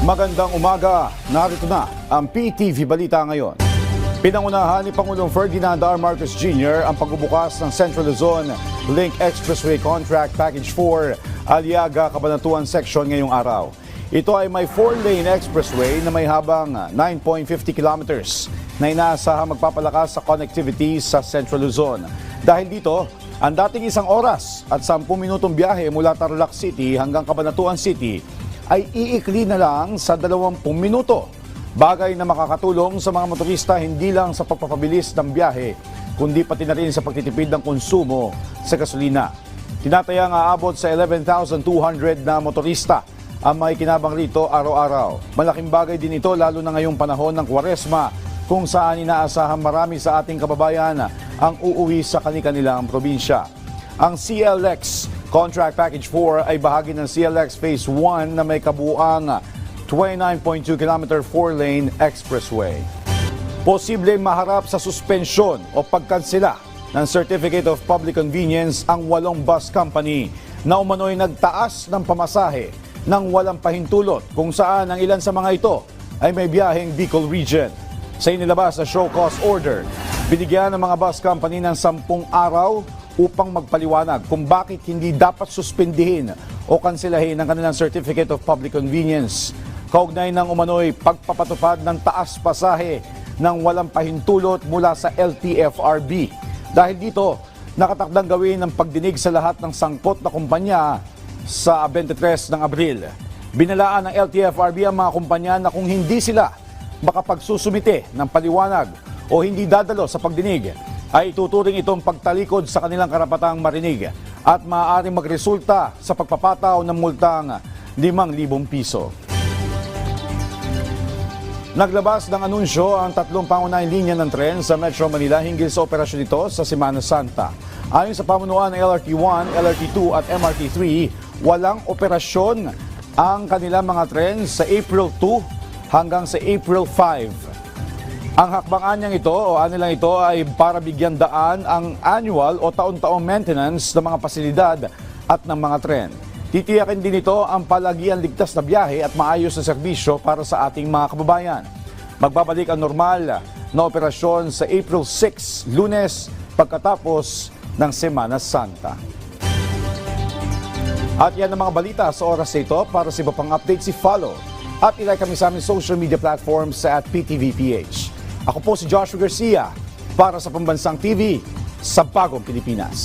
Magandang umaga, narito na ang PTV Balita ngayon. Pinangunahan ni Pangulong Ferdinand R. Marcos Jr. ang pagbubukas ng Central Luzon Link Expressway Contract Package 4 Aliaga, Cabanatuan Section ngayong araw. Ito ay may 4-lane expressway na may habang 9.50 kilometers na inaasahang magpapalakas sa connectivity sa Central Luzon. Dahil dito, ang dating 1 oras at 10 minutong biyahe mula Tarlac City hanggang Cabanatuan City ay iikli na lang sa 20 minuto. Bagay na makakatulong sa mga motorista hindi lang sa pagpapabilis ng biyahe, kundi pati na rin sa pagtitipid ng konsumo sa gasolina. Tinatayang aabot sa 11,200 na motorista ang makikinabang rito araw-araw. Malaking bagay din ito lalo na ngayong panahon ng Kwaresma, kung saan inaasahan marami sa ating kababayan ang uuwi sa kanilang probinsya. Ang CLX Contract Package 4 ay bahagi ng CLX Phase 1 na may kabuuang 29.2 km 4-lane expressway. Posible maharap sa suspensyon o pagkansela ng Certificate of Public Convenience ang 8 bus company na umano'y nagtaas ng pamasahe ng walang pahintulot, kung saan ang ilan sa mga ito ay may biyaheng Bicol Region. Sa inilabas na show cause order, binigyan ng mga bus company ng 10 araw upang magpaliwanag kung bakit hindi dapat suspindihin o kanselahin ang kanilang Certificate of Public Convenience. Kaugnay ng umano'y pagpapatupad ng taas pasahe ng walang pahintulot mula sa LTFRB. Dahil dito, nakatakdang gawin ang pagdinig sa lahat ng sangkot na kumpanya sa 23 ng Abril. Binalaan ng LTFRB ang mga kumpanya na kung hindi sila makapagsusumite ng paliwanag o hindi dadalo sa pagdinig, ay ituturing itong pagtalikod sa kanilang karapatang marinig at maaaring magresulta sa pagpapataw ng multang 5,000 piso. Naglabas ng anunsyo ang 3 pangunahing linya ng tren sa Metro Manila hinggil sa operasyon nito sa Semana Santa. Ayon sa pamunuan ng LRT1, LRT2 at MRT3, walang operasyon ang kanilang mga tren sa April 2 hanggang sa April 5. Ang hakbang-anyang ito o anilang ito ay para bigyan daan ang annual o taon-taong maintenance ng mga pasilidad at ng mga tren. Titiyakin din ito ang palagian ligtas na biyahe at maayos na serbisyo para sa ating mga kababayan. Magbabalik ang normal na operasyon sa April 6, Lunes, pagkatapos ng Semana Santa. At yan ang mga balita sa oras na ito. Para sa iba pang updates, follow at ilike kami sa aming social media platforms sa @PTVPH. Ako po si Joshua Garcia para sa Pambansang TV sa Bagong Pilipinas.